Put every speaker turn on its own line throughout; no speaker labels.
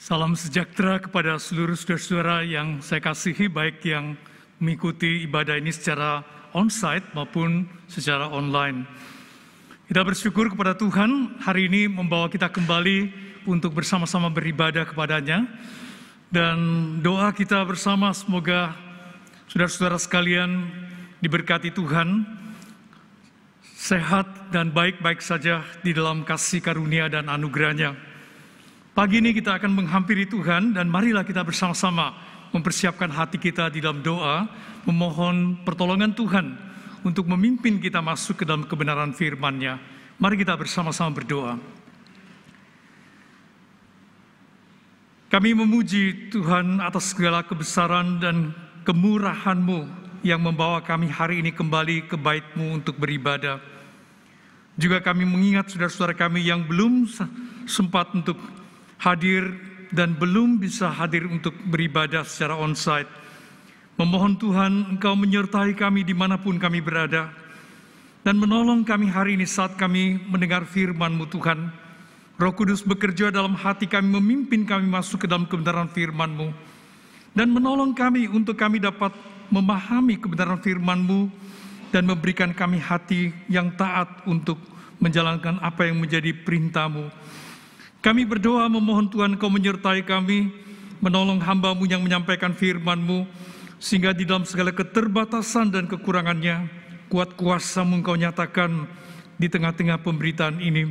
Salam sejahtera kepada seluruh saudara-saudara yang saya kasihi, baik yang mengikuti ibadah ini secara on-site maupun secara online. Kita bersyukur kepada Tuhan hari ini membawa kita kembali untuk bersama-sama beribadah kepadanya. Dan doa kita bersama semoga saudara-saudara sekalian diberkati Tuhan, sehat dan baik-baik saja di dalam kasih karunia dan anugerahnya. Pagi ini kita akan menghampiri Tuhan dan marilah kita bersama-sama mempersiapkan hati kita di dalam doa, memohon pertolongan Tuhan untuk memimpin kita masuk ke dalam kebenaran firman-Nya. Mari kita bersama-sama berdoa. Kami memuji Tuhan atas segala kebesaran dan kemurahan-Mu yang membawa kami hari ini kembali ke bait-Mu untuk beribadah. Juga kami mengingat saudara-saudara kami yang belum sempat untuk hadir dan belum bisa hadir untuk beribadah secara on-site. Memohon Tuhan Engkau menyertai kami dimanapun kami berada dan menolong kami hari ini saat kami mendengar firman-Mu Tuhan. Roh Kudus bekerja dalam hati kami, memimpin kami masuk ke dalam kebenaran firman-Mu dan menolong kami untuk kami dapat memahami kebenaran firman-Mu dan memberikan kami hati yang taat untuk menjalankan apa yang menjadi perintah-Mu. Kami berdoa memohon Tuhan Engkau menyertai kami, menolong hamba-Mu yang menyampaikan firman-Mu, sehingga di dalam segala keterbatasan dan kekurangannya, kuat kuasa-Mu Engkau nyatakan di tengah-tengah pemberitaan ini.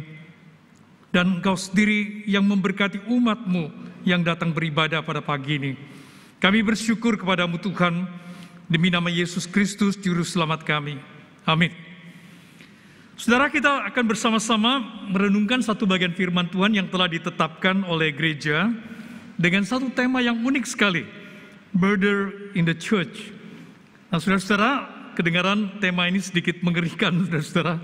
Dan Engkau sendiri yang memberkati umat-Mu yang datang beribadah pada pagi ini. Kami bersyukur kepada-Mu Tuhan, demi nama Yesus Kristus, Juru Selamat kami. Amin. Saudara, kita akan bersama-sama merenungkan satu bagian firman Tuhan yang telah ditetapkan oleh gereja dengan satu tema yang unik sekali, Murder in the Church. Nah, saudara-saudara, kedengaran tema ini sedikit mengerikan, saudara-saudara.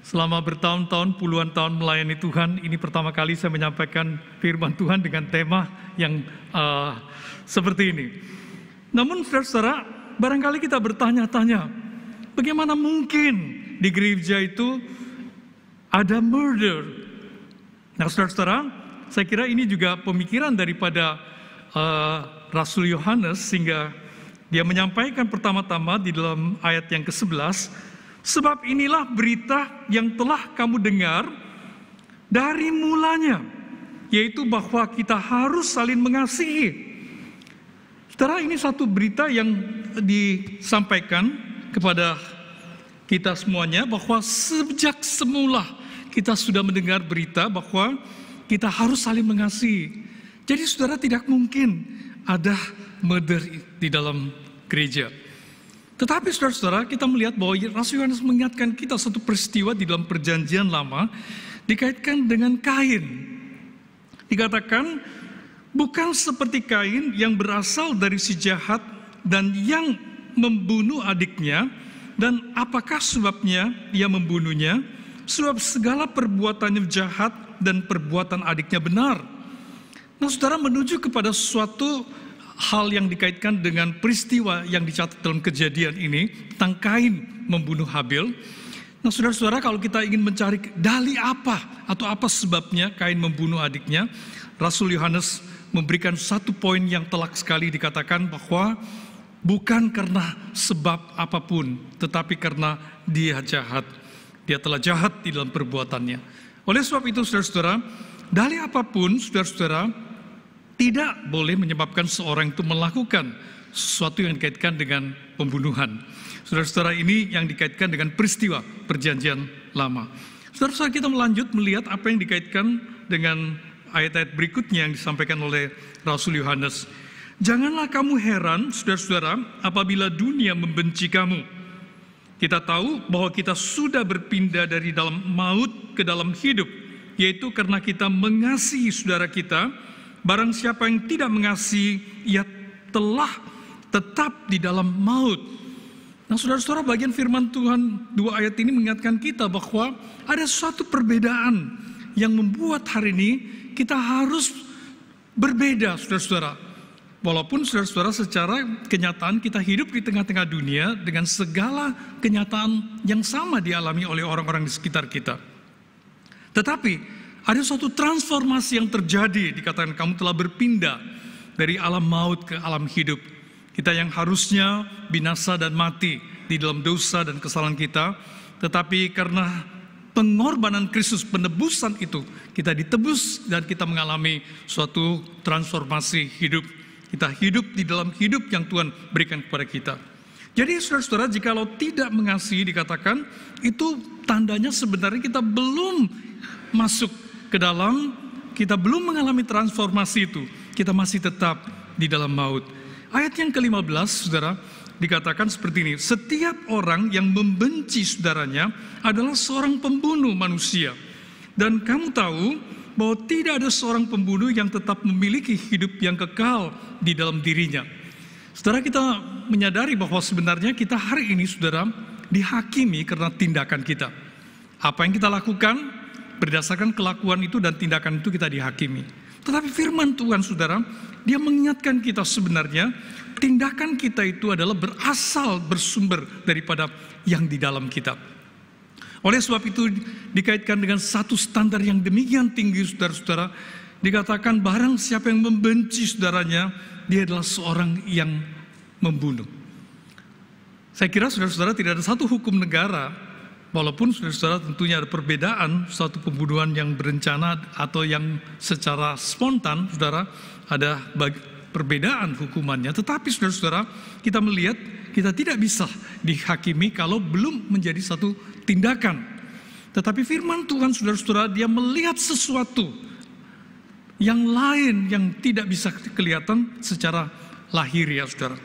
Selama bertahun-tahun, puluhan tahun melayani Tuhan, ini pertama kali saya menyampaikan firman Tuhan dengan tema yang seperti ini. Namun, saudara-saudara, barangkali kita bertanya-tanya, bagaimana mungkin di gereja itu ada murder? Nah, saudara-saudara, saya kira ini juga pemikiran daripada Rasul Yohanes, sehingga dia menyampaikan pertama-tama di dalam ayat yang ke-11, sebab inilah berita yang telah kamu dengar dari mulanya, yaitu bahwa kita harus saling mengasihi. Saudara, ini satu berita yang disampaikan kepada kita semuanya, bahwa sejak semula kita sudah mendengar berita bahwa kita harus saling mengasihi. Jadi saudara, tidak mungkin ada murder di dalam gereja. Tetapi saudara-saudara, kita melihat bahwa Rasul Yohanes mengingatkan kita satu peristiwa di dalam perjanjian lama dikaitkan dengan Kain. Dikatakan, bukan seperti Kain yang berasal dari si jahat dan yang membunuh adiknya. Dan apakah sebabnya dia membunuhnya? Sebab segala perbuatannya jahat dan perbuatan adiknya benar. Nah, saudara, menuju kepada suatu hal yang dikaitkan dengan peristiwa yang dicatat dalam kejadian ini tentang Kain membunuh Habil. Nah, saudara-saudara, kalau kita ingin mencari dalih apa atau apa sebabnya Kain membunuh adiknya, Rasul Yohanes memberikan satu poin yang telak sekali, dikatakan bahwa bukan karena sebab apapun, tetapi karena dia jahat. Dia telah jahat di dalam perbuatannya. Oleh sebab itu, saudara-saudara, dalih apapun, saudara-saudara, tidak boleh menyebabkan seorang itu melakukan sesuatu yang dikaitkan dengan pembunuhan. Saudara-saudara, ini yang dikaitkan dengan peristiwa perjanjian lama. Saudara-saudara, kita melanjut melihat apa yang dikaitkan dengan ayat-ayat berikutnya yang disampaikan oleh Rasul Yohanes. Janganlah kamu heran, saudara-saudara, apabila dunia membenci kamu. Kita tahu bahwa kita sudah berpindah dari dalam maut ke dalam hidup, yaitu karena kita mengasihi saudara kita. Barang siapa yang tidak mengasihi, ia telah tetap di dalam maut. Nah, saudara-saudara, bagian firman Tuhan dua ayat ini mengingatkan kita bahwa ada suatu perbedaan yang membuat hari ini kita harus berbeda, saudara-saudara. Walaupun saudara-saudara, secara kenyataan kita hidup di tengah-tengah dunia dengan segala kenyataan yang sama dialami oleh orang-orang di sekitar kita. Tetapi Ada suatu transformasi yang terjadi, dikatakan kamu telah berpindah dari alam maut ke alam hidup. Kita yang harusnya binasa dan mati di dalam dosa dan kesalahan kita, tetapi karena pengorbanan Kristus, penebusan itu, kita ditebus dan kita mengalami suatu transformasi hidup. Kita hidup di dalam hidup yang Tuhan berikan kepada kita. Jadi saudara-saudara, jikalau tidak mengasihi, dikatakan itu tandanya sebenarnya kita belum masuk ke dalam, kita belum mengalami transformasi itu. Kita masih tetap di dalam maut. Ayat yang ke-15, saudara, dikatakan seperti ini. Setiap orang yang membenci saudaranya adalah seorang pembunuh manusia. Dan kamu tahu bahwa tidak ada seorang pembunuh yang tetap memiliki hidup yang kekal di dalam dirinya. Saudara, kita menyadari bahwa sebenarnya kita hari ini, saudara, dihakimi karena tindakan kita. Apa yang kita lakukan, berdasarkan kelakuan itu dan tindakan itu kita dihakimi. Tetapi firman Tuhan, saudara, dia mengingatkan kita sebenarnya tindakan kita itu adalah berasal, bersumber daripada yang di dalam kita. Oleh sebab itu dikaitkan dengan satu standar yang demikian tinggi, saudara-saudara, dikatakan barang siapa yang membenci saudaranya, dia adalah seorang yang membunuh. Saya kira saudara-saudara tidak ada satu hukum negara, walaupun saudara-saudara tentunya ada perbedaan, suatu pembunuhan yang berencana atau yang secara spontan, saudara, ada perbedaan hukumannya. Tetapi saudara-saudara, kita melihat kita tidak bisa dihakimi kalau belum menjadi satu tindakan. Tetapi firman Tuhan, saudara-saudara, dia melihat sesuatu yang lain yang tidak bisa kelihatan secara lahiriah, saudara.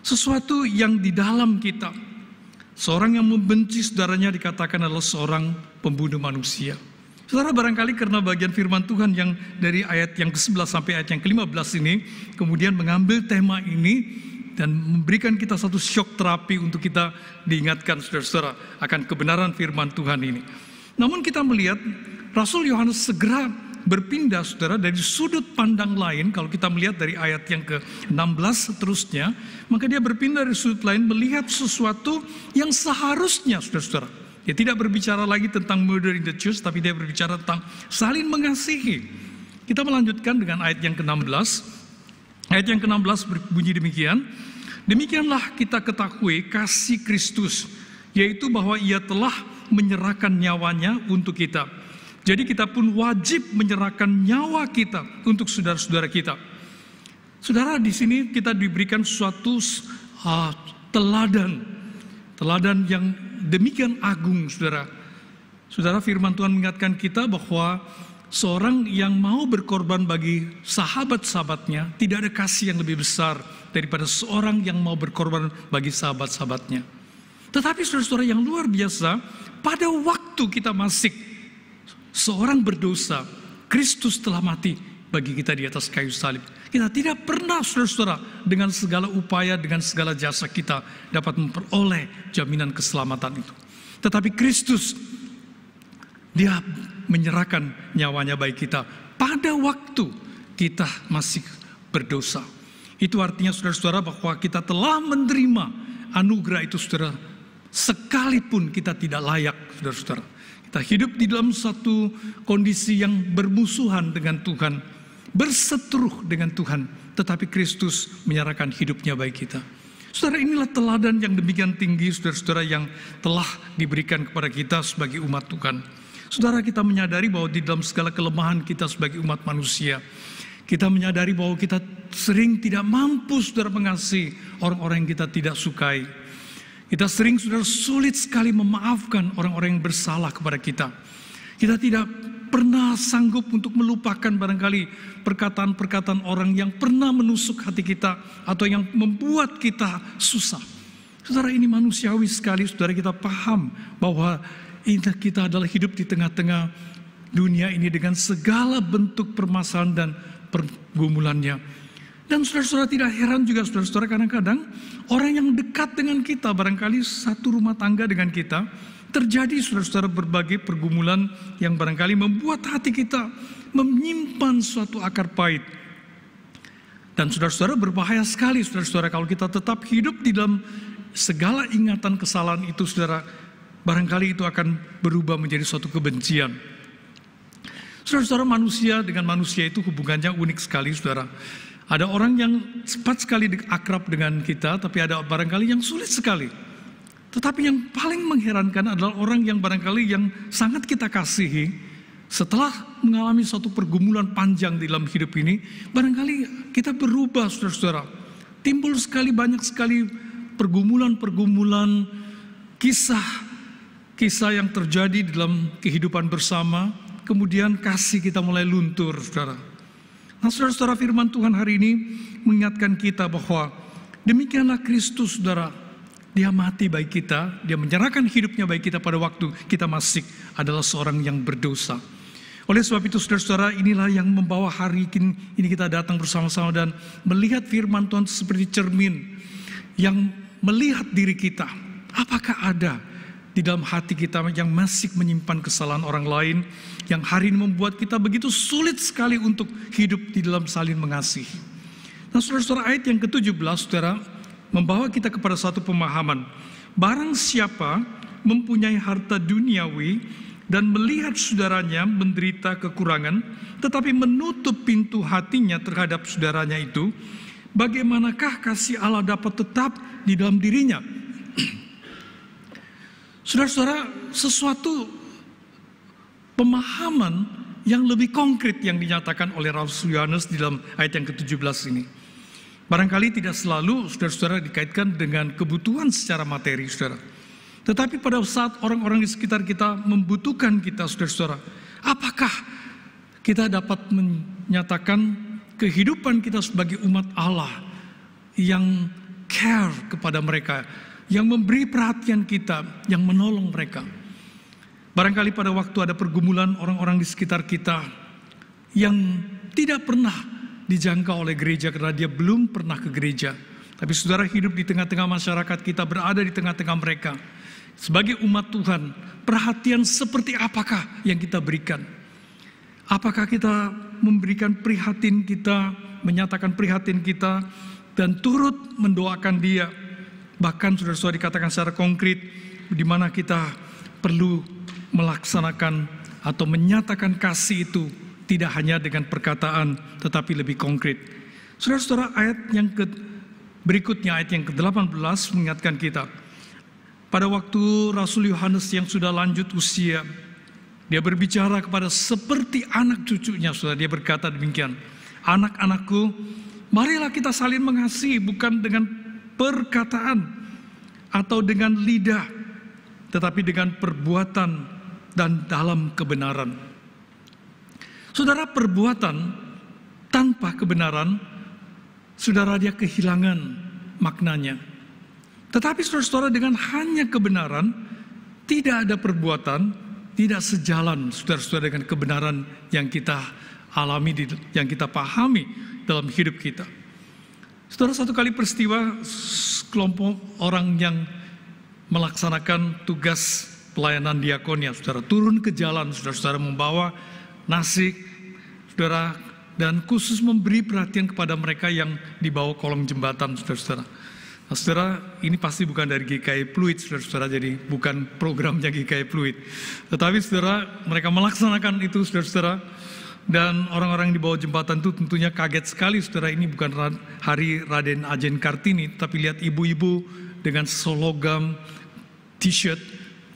Sesuatu yang di dalam kita. Seorang yang membenci saudaranya dikatakan adalah seorang pembunuh manusia. Saudara, barangkali karena bagian firman Tuhan yang dari ayat yang ke-11 sampai ayat yang ke-15 ini, kemudian mengambil tema ini dan memberikan kita satu shock terapi untuk kita diingatkan, saudara-saudara, akan kebenaran firman Tuhan ini. Namun kita melihat Rasul Yohanes segera berpindah, saudara, dari sudut pandang lain. Kalau kita melihat dari ayat yang ke-16 seterusnya, maka dia berpindah dari sudut lain, melihat sesuatu yang seharusnya, saudara-saudara. Dia tidak berbicara lagi tentang murder in the church, tapi dia berbicara tentang saling mengasihi. Kita melanjutkan dengan ayat yang ke-16. Ayat yang ke-16 berbunyi demikian. Demikianlah kita ketahui kasih Kristus, yaitu bahwa ia telah menyerahkan nyawanya untuk kita. Jadi kita pun wajib menyerahkan nyawa kita untuk saudara-saudara kita. Saudara, di sini kita diberikan suatu teladan yang demikian agung, saudara. Saudara, firman Tuhan mengingatkan kita bahwa seorang yang mau berkorban bagi sahabat-sahabatnya, tidak ada kasih yang lebih besar daripada seorang yang mau berkorban bagi sahabat-sahabatnya. Tetapi saudara-saudara yang luar biasa, pada waktu kita masih seorang berdosa, Kristus telah mati bagi kita di atas kayu salib. Kita tidak pernah, saudara-saudara, dengan segala upaya, dengan segala jasa kita dapat memperoleh jaminan keselamatan itu. Tetapi Kristus, dia menyerahkan nyawanya bagi kita pada waktu kita masih berdosa. Itu artinya, saudara-saudara, bahwa kita telah menerima anugerah itu, saudara, sekalipun kita tidak layak, saudara-saudara. Kita hidup di dalam satu kondisi yang bermusuhan dengan Tuhan, berseteru dengan Tuhan, tetapi Kristus menyerahkan hidupnya bagi kita. Saudara, inilah teladan yang demikian tinggi, saudara-saudara, yang telah diberikan kepada kita sebagai umat Tuhan. Saudara, kita menyadari bahwa di dalam segala kelemahan kita sebagai umat manusia, kita menyadari bahwa kita sering tidak mampu, saudara, mengasihi orang-orang yang kita tidak sukai. Kita sering, saudara, sulit sekali memaafkan orang-orang yang bersalah kepada kita. Kita tidak pernah sanggup untuk melupakan barangkali perkataan-perkataan orang yang pernah menusuk hati kita atau yang membuat kita susah. Saudara, ini manusiawi sekali, saudara. Kita paham bahwa kita adalah hidup di tengah-tengah dunia ini dengan segala bentuk permasalahan dan pergumulannya. Dan saudara-saudara, tidak heran juga, saudara-saudara, kadang-kadang orang yang dekat dengan kita, barangkali satu rumah tangga dengan kita, terjadi, saudara-saudara, berbagai pergumulan yang barangkali membuat hati kita menyimpan suatu akar pahit. Dan saudara-saudara, berbahaya sekali, saudara-saudara, kalau kita tetap hidup di dalam segala ingatan kesalahan itu, saudara, barangkali itu akan berubah menjadi suatu kebencian. Saudara-saudara, manusia dengan manusia itu hubungannya unik sekali, saudara. Ada orang yang cepat sekali akrab dengan kita, tapi ada barangkali yang sulit sekali. Tetapi yang paling mengherankan adalah orang yang barangkali yang sangat kita kasihi, setelah mengalami suatu pergumulan panjang di dalam hidup ini, barangkali kita berubah, saudara-saudara. Timbul banyak sekali pergumulan-pergumulan, kisah yang terjadi di dalam kehidupan bersama, kemudian kasih kita mulai luntur, saudara. Nah, saudara-saudara, firman Tuhan hari ini mengingatkan kita bahwa demikianlah Kristus, saudara. Dia mati bagi kita, dia menyerahkan hidupnya bagi kita pada waktu kita masih adalah seorang yang berdosa. Oleh sebab itu, saudara-saudara, inilah yang membawa hari ini kita datang bersama-sama dan melihat firman Tuhan seperti cermin yang melihat diri kita. Apakah ada di dalam hati kita yang masih menyimpan kesalahan orang lain, yang hari ini membuat kita begitu sulit sekali untuk hidup di dalam saling mengasihi. Nah, saudara-saudara, ayat yang ke-17, saudara, membawa kita kepada satu pemahaman. Barang siapa mempunyai harta duniawi dan melihat saudaranya menderita kekurangan, tetapi menutup pintu hatinya terhadap saudaranya itu, bagaimanakah kasih Allah dapat tetap di dalam dirinya? Saudara-saudara, sesuatu pemahaman yang lebih konkret yang dinyatakan oleh Rasul Yohanes di dalam ayat yang ke-17 ini. Barangkali tidak selalu, saudara-saudara, dikaitkan dengan kebutuhan secara materi, saudara. Tetapi pada saat orang-orang di sekitar kita membutuhkan kita, saudara-saudara, apakah kita dapat menyatakan kehidupan kita sebagai umat Allah yang care kepada mereka, yang memberi perhatian kita, yang menolong mereka. Barangkali pada waktu ada pergumulan orang-orang di sekitar kita yang tidak pernah dijangkau oleh gereja karena dia belum pernah ke gereja. Tapi saudara hidup di tengah-tengah masyarakat kita, berada di tengah-tengah mereka. Sebagai umat Tuhan, perhatian seperti apakah yang kita berikan? Apakah kita memberikan prihatin kita, menyatakan prihatin kita, dan turut mendoakan dia? Bahkan saudara-saudara dikatakan secara konkret, di mana kita perlu melaksanakan atau menyatakan kasih itu tidak hanya dengan perkataan, tetapi lebih konkret. Saudara-saudara, ayat yang berikutnya, ayat yang ke-18 mengingatkan kita. Pada waktu Rasul Yohanes yang sudah lanjut usia, dia berbicara kepada seperti anak cucunya, saudara. Dia berkata demikian, anak-anakku, marilah kita saling mengasihi, bukan dengan perkataan atau dengan lidah, tetapi dengan perbuatan dan dalam kebenaran. Saudara, perbuatan tanpa kebenaran, saudara, dia kehilangan maknanya. Tetapi saudara-saudara, dengan hanya kebenaran, tidak ada perbuatan, tidak sejalan, saudara-saudara, dengan kebenaran yang kita alami, yang kita pahami dalam hidup kita. Saudara, satu kali peristiwa, kelompok orang yang melaksanakan tugas pelayanan diakonia, saudara, turun ke jalan, saudara-saudara, membawa nasi, saudara, dan khusus memberi perhatian kepada mereka yang di bawah kolong jembatan, saudara-saudara. Nah, saudara, ini pasti bukan dari GKI Pluit, saudara-saudara, jadi bukan programnya GKI Pluit. Tetapi saudara, mereka melaksanakan itu, saudara-saudara, dan orang-orang di bawah jembatan itu tentunya kaget sekali, saudara. Ini bukan hari Raden Ajen Kartini, tapi lihat ibu-ibu dengan slogan t-shirt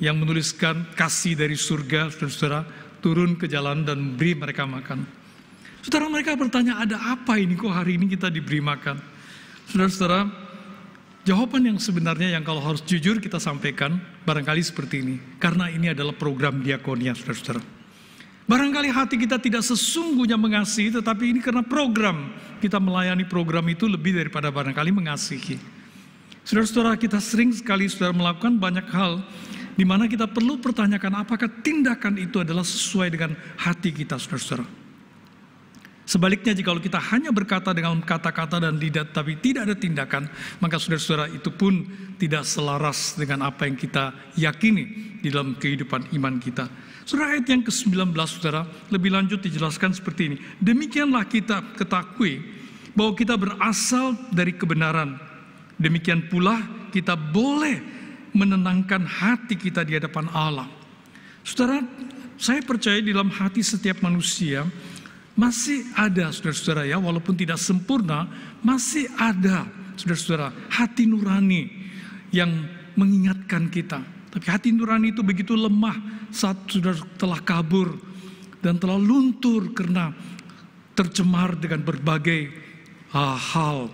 yang menuliskan kasih dari surga, saudara-saudara, turun ke jalan dan beri mereka makan. Saudara, mereka bertanya, ada apa ini kok hari ini kita diberi makan? Saudara-saudara, jawaban yang sebenarnya yang kalau harus jujur kita sampaikan, barangkali seperti ini. Karena ini adalah program diakonia, saudara-saudara. Barangkali hati kita tidak sesungguhnya mengasihi, tetapi ini karena program. Kita melayani program itu lebih daripada barangkali mengasihi. Saudara-saudara, kita sering sekali, saudara, melakukan banyak hal di mana kita perlu pertanyakan apakah tindakan itu adalah sesuai dengan hati kita, saudara-saudara. Sebaliknya, jika kita hanya berkata dengan kata-kata dan lidah, tapi tidak ada tindakan, maka saudara-saudara, itu pun tidak selaras dengan apa yang kita yakini di dalam kehidupan iman kita. Saudara, ayat yang ke-19, saudara, lebih lanjut dijelaskan seperti ini. Demikianlah kita ketahui bahwa kita berasal dari kebenaran. Demikian pula kita boleh menenangkan hati kita di hadapan Allah. Saudara, saya percaya di dalam hati setiap manusia masih ada, saudara-saudara ya, walaupun tidak sempurna, masih ada, saudara-saudara, hati nurani yang mengingatkan kita. Tapi hati nurani itu begitu lemah saat sudah telah kabur dan telah luntur karena tercemar dengan berbagai hal.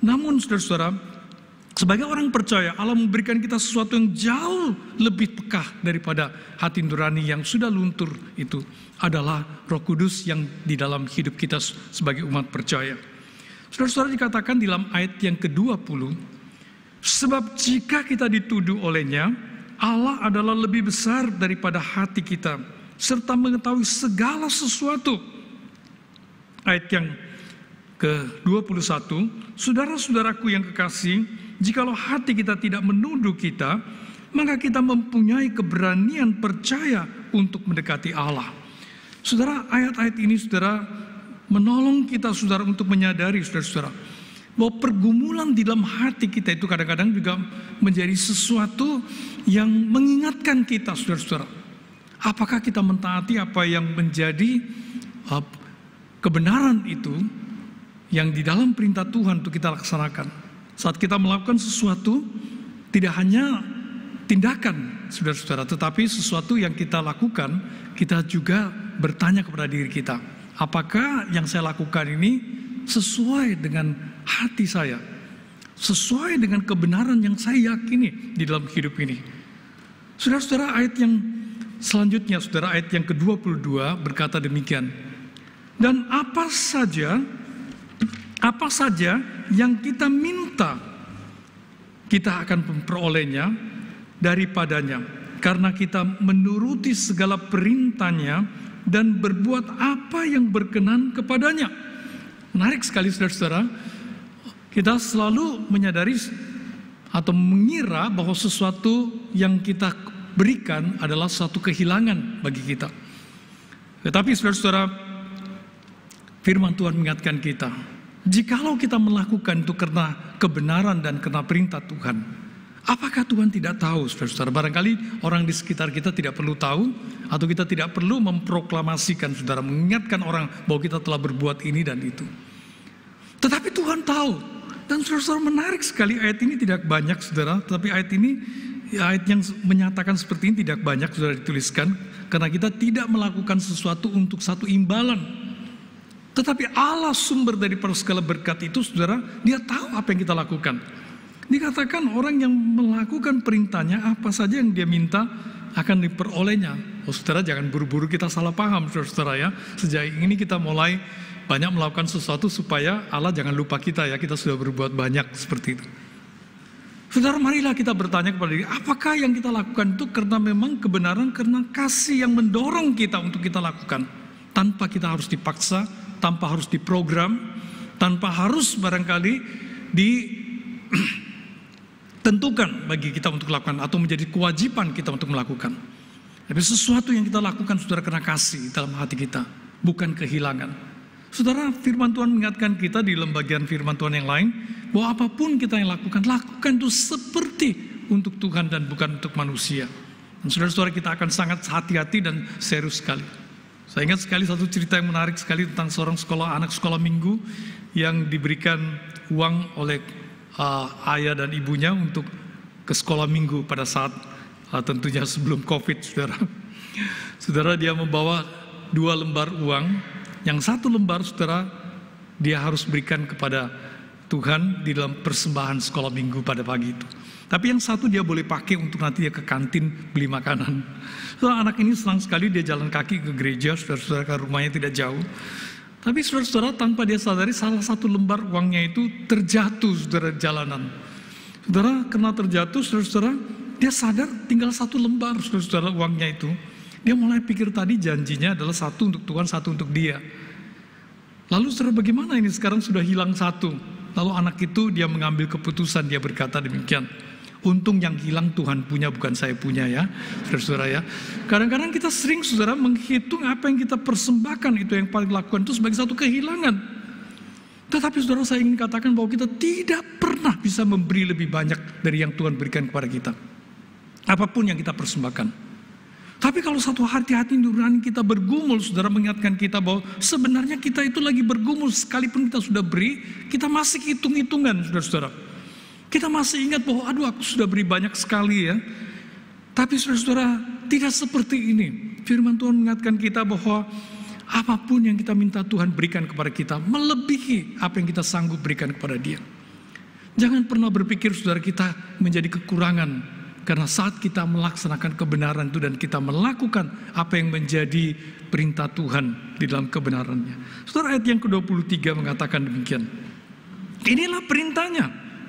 Namun saudara-saudara, sebagai orang percaya, Allah memberikan kita sesuatu yang jauh lebih pekah daripada hati nurani yang sudah luntur itu, adalah Roh Kudus yang di dalam hidup kita sebagai umat percaya. Saudara-saudara, dikatakan di dalam ayat yang ke-20, sebab jika kita dituduh olehnya, Allah adalah lebih besar daripada hati kita, serta mengetahui segala sesuatu. Ayat yang ke-21, saudara-saudaraku yang kekasih, jikalau hati kita tidak menuduh kita, maka kita mempunyai keberanian percaya untuk mendekati Allah. Saudara, ayat-ayat ini saudara menolong kita saudara untuk menyadari saudara-saudara bahwa pergumulan di dalam hati kita itu kadang-kadang juga menjadi sesuatu yang mengingatkan kita saudara-saudara. Apakah kita mentaati apa yang menjadi kebenaran itu yang di dalam perintah Tuhan untuk kita laksanakan. Saat kita melakukan sesuatu, tidak hanya tindakan saudara-saudara, tetapi sesuatu yang kita lakukan, kita juga bertanya kepada diri kita, apakah yang saya lakukan ini sesuai dengan hati saya, sesuai dengan kebenaran yang saya yakini di dalam hidup ini. Saudara-saudara, ayat yang selanjutnya, saudara, ayat yang ke-22 berkata demikian, dan apa saja yang kita minta, kita akan memperolehnya daripadanya, karena kita menuruti segala perintahnya dan berbuat apa yang berkenan kepadanya. Menarik sekali saudara-saudara, kita selalu menyadari atau mengira bahwa sesuatu yang kita berikan adalah suatu kehilangan bagi kita. Tetapi saudara-saudara, firman Tuhan mengingatkan kita, jikalau kita melakukan itu karena kebenaran dan karena perintah Tuhan, apakah Tuhan tidak tahu, saudara-saudara? Barangkali orang di sekitar kita tidak perlu tahu, atau kita tidak perlu memproklamasikan, saudara, mengingatkan orang bahwa kita telah berbuat ini dan itu. Tetapi Tuhan tahu. Dan saudara-saudara, menarik sekali, ayat ini tidak banyak, saudara, tetapi ayat ini, ayat yang menyatakan seperti ini tidak banyak, saudara, dituliskan, karena kita tidak melakukan sesuatu untuk satu imbalan. Tetapi Allah sumber daripada segala berkat itu, saudara, Dia tahu apa yang kita lakukan. Dikatakan orang yang melakukan perintahnya, apa saja yang dia minta akan diperolehnya. Oh, saudara, jangan buru-buru kita salah paham, saudara ya. Sejak ini kita mulai banyak melakukan sesuatu supaya Allah jangan lupa kita ya, kita sudah berbuat banyak seperti itu. Saudara, marilah kita bertanya kepada diri, apakah yang kita lakukan itu karena memang kebenaran, karena kasih yang mendorong kita untuk kita lakukan, tanpa kita harus dipaksa, tanpa harus diprogram, tanpa harus barangkali ditentukan bagi kita untuk lakukan atau menjadi kewajiban kita untuk melakukan. Tapi sesuatu yang kita lakukan, saudara, karena kasih dalam hati kita, bukan kehilangan. Saudara, firman Tuhan mengingatkan kita di dalam bagian firman Tuhan yang lain, bahwa apapun kita yang lakukan itu seperti untuk Tuhan dan bukan untuk manusia. Dan saudara-saudara, kita akan sangat hati-hati dan serius sekali. Saya ingat sekali satu cerita yang menarik sekali tentang seorang anak sekolah minggu yang diberikan uang oleh ayah dan ibunya untuk ke sekolah minggu pada saat tentunya sebelum COVID, saudara. Saudara, dia membawa 2 lembar uang. Yang 1 lembar, saudara, dia harus berikan kepada Tuhan di dalam persembahan sekolah minggu pada pagi itu. Tapi yang 1 dia boleh pakai untuk nanti dia ke kantin beli makanan. Saudara, anak ini senang sekali, dia jalan kaki ke gereja, saudara-saudara, karena rumahnya tidak jauh. Tapi saudara-saudara, tanpa dia sadari, salah 1 lembar uangnya itu terjatuh, saudara, di jalanan. Saudara, karena terjatuh, saudara-saudara, dia sadar tinggal 1 lembar, saudara-saudara, uangnya itu. Dia mulai pikir tadi janjinya adalah 1 untuk Tuhan, 1 untuk dia. Lalu saudara, bagaimana ini sekarang sudah hilang 1? Lalu anak itu dia mengambil keputusan, dia berkata demikian, untung yang hilang Tuhan punya, bukan saya punya ya, saudara-saudara ya. Kadang-kadang kita sering, saudara, menghitung apa yang kita persembahkan itu yang paling lakukan itu sebagai satu kehilangan. Tetapi saudara, saya ingin katakan bahwa kita tidak pernah bisa memberi lebih banyak dari yang Tuhan berikan kepada kita. Apapun yang kita persembahkan. Tapi kalau satu hati nurani kita bergumul, saudara, mengingatkan kita bahwa sebenarnya kita itu lagi bergumul, sekalipun kita sudah beri, kita masih hitung-hitungan, saudara-saudara. Kita masih ingat bahwa aduh aku sudah beri banyak sekali ya. Tapi saudara-saudara, tidak seperti ini. Firman Tuhan mengingatkan kita bahwa apapun yang kita minta Tuhan berikan kepada kita, melebihi apa yang kita sanggup berikan kepada Dia. Jangan pernah berpikir saudara kita menjadi kekurangan, karena saat kita melaksanakan kebenaran itu dan kita melakukan apa yang menjadi perintah Tuhan di dalam kebenarannya. Saudara, ayat yang ke-23 mengatakan demikian. Inilah perintahnya,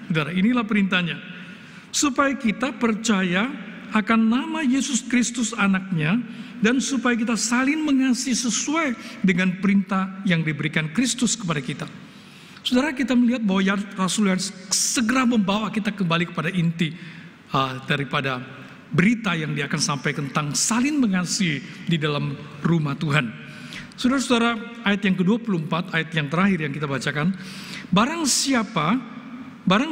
saudara, inilah perintahnya. Supaya kita percaya akan nama Yesus Kristus anaknya, dan supaya kita saling mengasihi sesuai dengan perintah yang diberikan Kristus kepada kita. Saudara, kita melihat bahwa Rasul Yohanes segera membawa kita kembali kepada inti daripada berita yang dia akan sampaikan tentang saling mengasihi di dalam rumah Tuhan. Saudara-saudara, ayat yang ke-24, ayat yang terakhir yang kita bacakan. Barang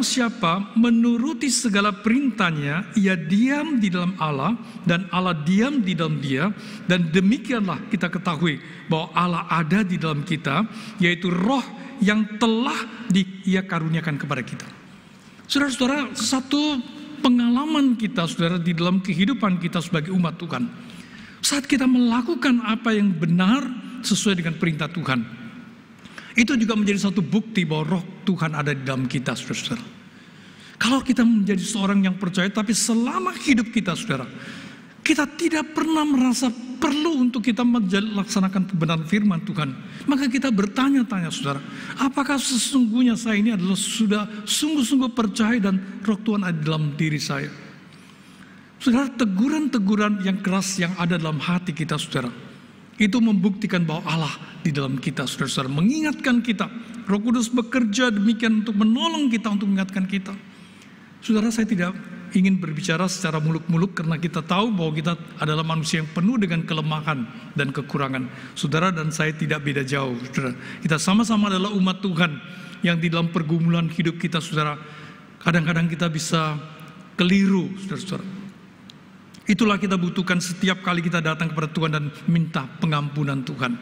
siapa menuruti segala perintahnya, ia diam di dalam Allah dan Allah diam di dalam dia, dan demikianlah kita ketahui bahwa Allah ada di dalam kita, yaitu Roh yang telah Ia karuniakan kepada kita. Saudara-saudara, satu pengalaman kita, saudara, di dalam kehidupan kita sebagai umat Tuhan, saat kita melakukan apa yang benar sesuai dengan perintah Tuhan, itu juga menjadi satu bukti bahwa Roh Tuhan ada di dalam kita, saudara. Kalau kita menjadi seorang yang percaya, tapi selama hidup kita, saudara, kita tidak pernah merasa perlu untuk kita melaksanakan kebenaran firman Tuhan, maka kita bertanya-tanya, saudara, apakah sesungguhnya saya ini adalah sudah sungguh-sungguh percaya dan Roh Tuhan ada dalam diri saya? Saudara, teguran-teguran yang keras yang ada dalam hati kita, saudara, itu membuktikan bahwa Allah di dalam kita, saudara-saudara, mengingatkan kita. Roh Kudus bekerja demikian untuk menolong kita, untuk mengingatkan kita. Saudara, saya tidak ingin berbicara secara muluk-muluk karena kita tahu bahwa kita adalah manusia yang penuh dengan kelemahan dan kekurangan. Saudara dan saya tidak beda jauh, saudara. Kita sama-sama adalah umat Tuhan yang di dalam pergumulan hidup kita, saudara, kadang-kadang kita bisa keliru, saudara-saudara. Itulah kita butuhkan setiap kali kita datang kepada Tuhan dan minta pengampunan Tuhan.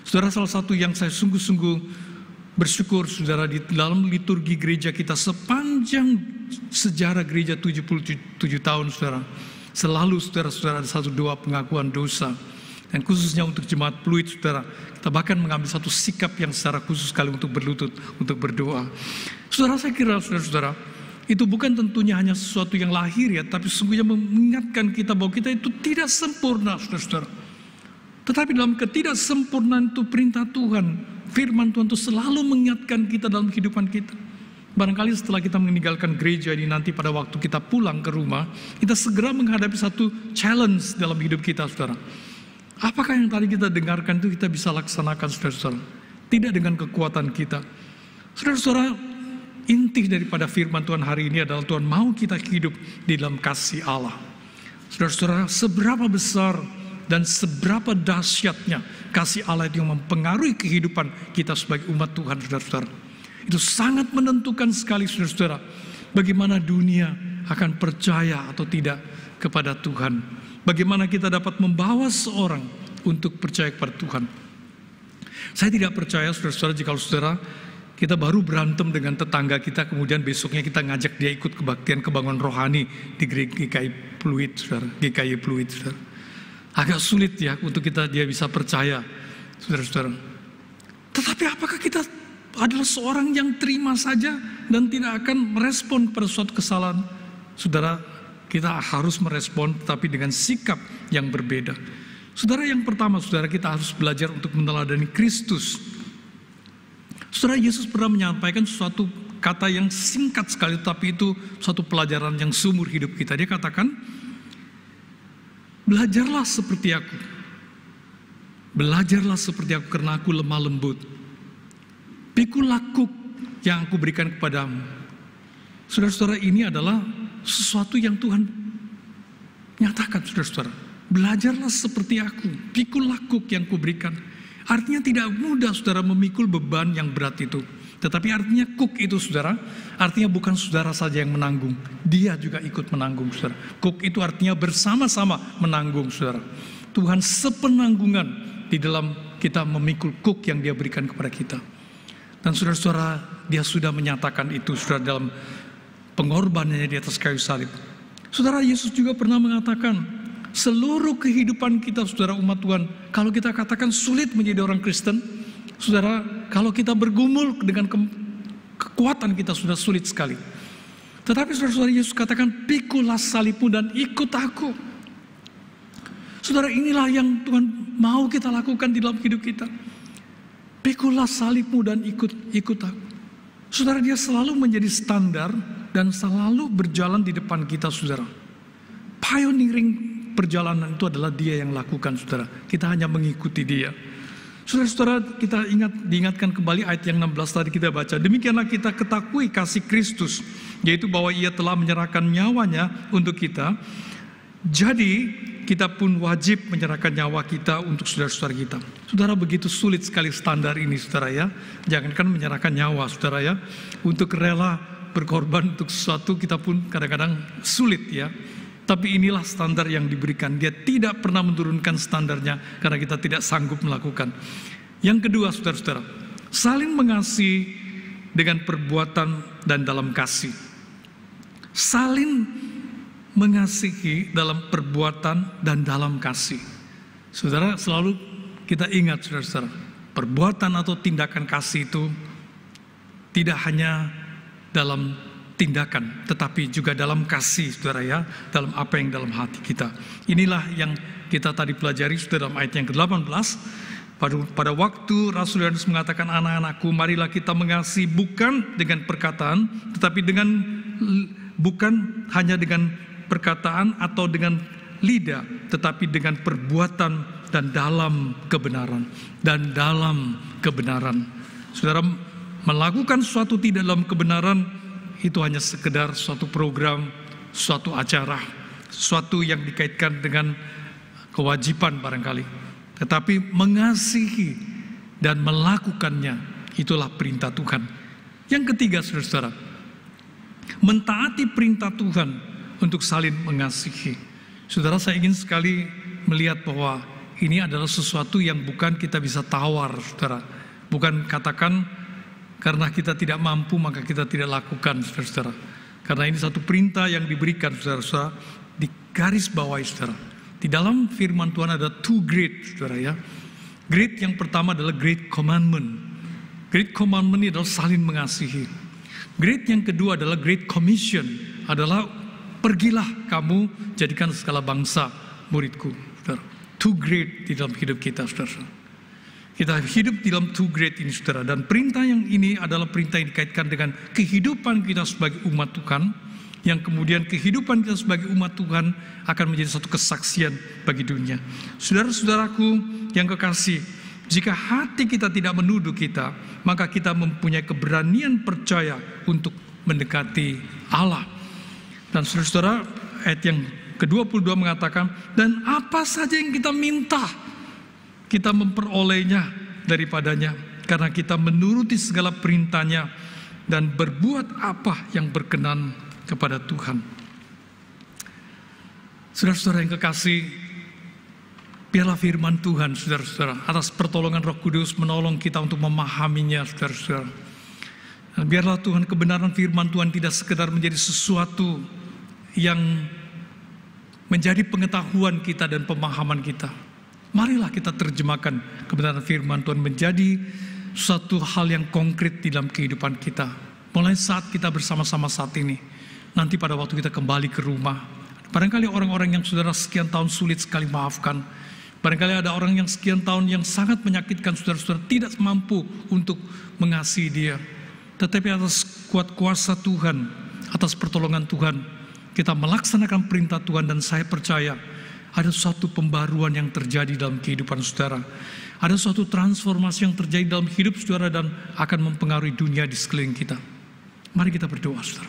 Saudara, salah satu yang saya sungguh-sungguh bersyukur, saudara, di dalam liturgi gereja kita sepanjang sejarah gereja 77 tahun, saudara, selalu, saudara-saudara, ada satu doa pengakuan dosa. Dan khususnya untuk jemaat Pluit, saudara, kita bahkan mengambil satu sikap yang secara khusus sekali untuk berlutut, untuk berdoa. Saudara, saya kira, saudara-saudara, itu bukan tentunya hanya sesuatu yang lahir ya, tapi sesungguhnya mengingatkan kita bahwa kita itu tidak sempurna, saudara-saudara. Tetapi dalam ketidaksempurnaan itu perintah Tuhan, firman Tuhan itu selalu mengingatkan kita dalam kehidupan kita. Barangkali setelah kita meninggalkan gereja ini nanti pada waktu kita pulang ke rumah, kita segera menghadapi satu challenge dalam hidup kita, saudara. Apakah yang tadi kita dengarkan itu kita bisa laksanakan, saudara-saudara? Tidak dengan kekuatan kita. Saudara-saudara, inti daripada firman Tuhan hari ini adalah Tuhan mau kita hidup di dalam kasih Allah. Saudara-saudara, seberapa besar dan seberapa dahsyatnya kasih Allah itu yang mempengaruhi kehidupan kita sebagai umat Tuhan, saudara-saudara. Itu sangat menentukan sekali, saudara-saudara, bagaimana dunia akan percaya atau tidak kepada Tuhan. Bagaimana kita dapat membawa seorang untuk percaya kepada Tuhan. Saya tidak percaya, saudara-saudara, jika saudara kita baru berantem dengan tetangga kita, kemudian besoknya kita ngajak dia ikut kebaktian kebangunan rohani di GKI Pluit, saudara. GKI Pluit, saudara. Agak sulit ya untuk dia bisa percaya, saudara-saudara. Tetapi apakah kita adalah seorang yang terima saja dan tidak akan merespon pada suatu kesalahan? Saudara, kita harus merespon, tapi dengan sikap yang berbeda. Saudara, yang pertama, saudara, kita harus belajar untuk meneladani Kristus. Saudara, Yesus pernah menyampaikan suatu kata yang singkat sekali, tapi itu suatu pelajaran yang seumur hidup kita. Dia katakan, belajarlah seperti aku. Belajarlah seperti aku karena aku lemah lembut. Pikul lakuk yang aku berikan kepadamu. Saudara-saudara, ini adalah sesuatu yang Tuhan nyatakan, saudara-saudara. Belajarlah seperti aku. Pikul lakuk yang kuberikan. Artinya tidak mudah, saudara, memikul beban yang berat itu. Tetapi artinya kuk itu saudara, artinya bukan saudara saja yang menanggung, dia juga ikut menanggung saudara. Kuk itu artinya bersama-sama menanggung saudara. Tuhan sepenanggungan di dalam kita memikul kuk yang dia berikan kepada kita. Dan saudara-saudara, dia sudah menyatakan itu saudara dalam pengorbanannya di atas kayu salib. Saudara, Yesus juga pernah mengatakan, seluruh kehidupan kita saudara umat Tuhan, kalau kita katakan sulit menjadi orang Kristen, saudara, kalau kita bergumul dengan kekuatan kita sudah sulit sekali. Tetapi saudara-saudara, Yesus katakan, pikulah salibmu dan ikut aku. Saudara, inilah yang Tuhan mau kita lakukan di dalam hidup kita. Pikulah salibmu dan ikut aku. Saudara, dia selalu menjadi standar dan selalu berjalan di depan kita saudara. Pioneering perjalanan itu adalah dia yang lakukan saudara. Kita hanya mengikuti dia. Saudara-saudara, kita diingatkan kembali ayat yang 16 tadi kita baca. Demikianlah kita ketahui kasih Kristus, yaitu bahwa ia telah menyerahkan nyawanya untuk kita. Jadi kita pun wajib menyerahkan nyawa kita untuk saudara-saudara kita. Saudara, begitu sulit sekali standar ini saudara ya. Jangankan menyerahkan nyawa saudara ya. Untuk rela berkorban untuk sesuatu kita pun kadang-kadang sulit ya. Tapi inilah standar yang diberikan. Dia tidak pernah menurunkan standarnya karena kita tidak sanggup melakukan. Yang kedua saudara-saudara, saling mengasihi dengan perbuatan dan dalam kasih. Saling mengasihi dalam perbuatan dan dalam kasih. Saudara, selalu kita ingat saudara-saudara, perbuatan atau tindakan kasih itu tidak hanya dalam tindakan, tetapi juga dalam kasih saudara ya, dalam apa yang dalam hati kita. Inilah yang kita tadi pelajari saudara dalam ayat yang ke-18. Pada waktu Rasul Yohanes mengatakan, anak-anakku, marilah kita mengasihi bukan dengan perkataan, tetapi bukan hanya dengan perkataan atau dengan lidah, tetapi dengan perbuatan dan dalam kebenaran. Dan dalam kebenaran. Saudara, melakukan sesuatu tidak dalam kebenaran, itu hanya sekedar suatu program, suatu acara, sesuatu yang dikaitkan dengan kewajiban barangkali. Tetapi mengasihi dan melakukannya, itulah perintah Tuhan. Yang ketiga saudara-saudara, mentaati perintah Tuhan untuk saling mengasihi. Saudara, saya ingin sekali melihat bahwa ini adalah sesuatu yang bukan kita bisa tawar saudara. Bukan katakan karena kita tidak mampu maka kita tidak lakukan saudara-saudara. Karena ini satu perintah yang diberikan saudara-saudara, di garis bawah saudara. Di dalam firman Tuhan ada two great saudara ya. Great yang pertama adalah great commandment. Great commandment ini adalah saling mengasihi. Great yang kedua adalah great commission, adalah pergilah kamu jadikan segala bangsa muridku saudara. Two great di dalam hidup kita saudara. Kita hidup di dalam two great ini saudara. Dan perintah yang ini adalah perintah yang dikaitkan dengan kehidupan kita sebagai umat Tuhan. Yang kemudian kehidupan kita sebagai umat Tuhan akan menjadi satu kesaksian bagi dunia. Saudara-saudaraku yang kekasih, jika hati kita tidak menuduh kita, maka kita mempunyai keberanian percaya untuk mendekati Allah. Dan saudara-saudara, ayat yang ke-22 mengatakan, dan apa saja yang kita minta, kita memperolehnya daripadanya, karena kita menuruti segala perintahnya dan berbuat apa yang berkenan kepada Tuhan. Saudara-saudara yang kekasih, biarlah firman Tuhan saudara-saudara atas pertolongan Roh Kudus menolong kita untuk memahaminya saudara-saudara. Dan biarlah Tuhan kebenaran firman Tuhan tidak sekedar menjadi sesuatu yang menjadi pengetahuan kita dan pemahaman kita. Marilah kita terjemahkan kebenaran firman Tuhan menjadi suatu hal yang konkret di dalam kehidupan kita. Mulai saat kita bersama-sama saat ini, nanti pada waktu kita kembali ke rumah. Barangkali orang-orang yang saudara sekian tahun sulit sekali maafkan. Barangkali ada orang yang sekian tahun yang sangat menyakitkan saudara-saudara, tidak mampu untuk mengasihi dia. Tetapi atas kuat kuasa Tuhan, atas pertolongan Tuhan, kita melaksanakan perintah Tuhan, dan saya percaya ada suatu pembaruan yang terjadi dalam kehidupan saudara. Ada suatu transformasi yang terjadi dalam hidup saudara dan akan mempengaruhi dunia di sekeliling kita. Mari kita berdoa saudara.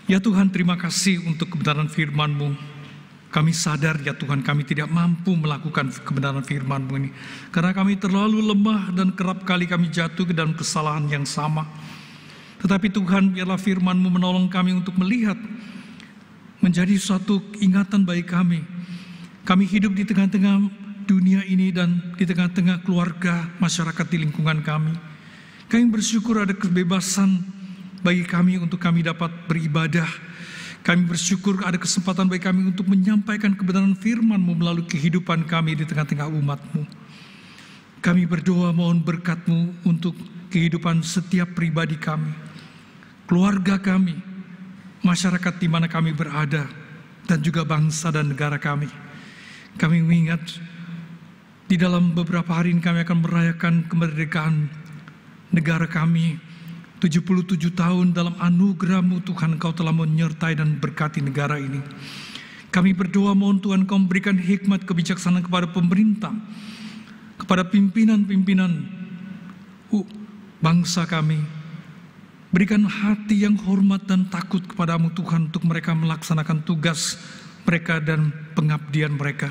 Ya Tuhan, terima kasih untuk kebenaran firman-Mu Kami sadar ya Tuhan, kami tidak mampu melakukan kebenaran firman-Mu ini. Karena kami terlalu lemah dan kerap kali kami jatuh ke dalam kesalahan yang sama. Tetapi Tuhan, biarlah firman-Mu menolong kami untuk melihat, menjadi suatu ingatan bagi kami. Kami hidup di tengah-tengah dunia ini dan di tengah-tengah keluarga, masyarakat di lingkungan kami. Kami bersyukur ada kebebasan bagi kami untuk kami dapat beribadah. Kami bersyukur ada kesempatan bagi kami untuk menyampaikan kebenaran firman-Mu melalui kehidupan kami di tengah-tengah umat-Mu. Kami berdoa mohon berkat-Mu untuk kehidupan setiap pribadi kami, keluarga kami, masyarakat di mana kami berada, dan juga bangsa dan negara kami. Kami mengingat di dalam beberapa hari ini kami akan merayakan kemerdekaan negara kami. 77 tahun dalam anugerah-Mu Tuhan, Engkau telah menyertai dan berkati negara ini. Kami berdoa mohon Tuhan Engkau memberikan hikmat kebijaksanaan kepada pemerintah, kepada pimpinan-pimpinan bangsa kami. Berikan hati yang hormat dan takut kepada-Mu Tuhan untuk mereka melaksanakan tugas mereka dan pengabdian mereka.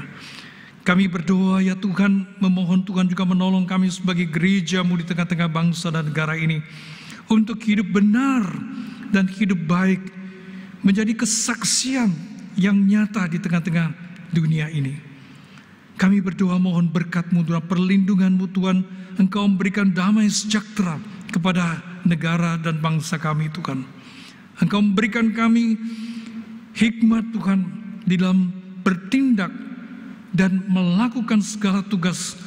Kami berdoa ya Tuhan, memohon Tuhan juga menolong kami sebagai gereja-Mu di tengah-tengah bangsa dan negara ini, untuk hidup benar dan hidup baik, menjadi kesaksian yang nyata di tengah-tengah dunia ini. Kami berdoa mohon berkat-Mu dalam perlindungan-Mu Tuhan, Engkau memberikan damai sejahtera kepada negara dan bangsa kami Tuhan. Engkau memberikan kami hikmat Tuhan di dalam bertindak dan melakukan segala tugas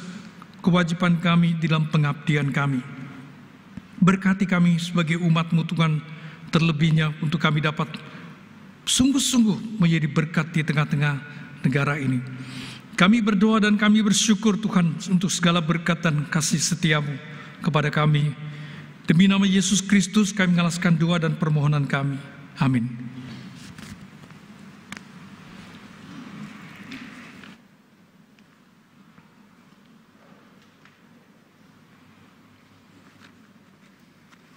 kewajiban kami di dalam pengabdian kami. Berkati kami sebagai umat-Mu Tuhan, terlebihnya untuk kami dapat sungguh-sungguh menjadi berkat di tengah-tengah negara ini. Kami berdoa dan kami bersyukur Tuhan untuk segala berkat dan kasih setia-Mu kepada kami. Demi nama Yesus Kristus kami mengalaskan doa dan permohonan kami. Amin.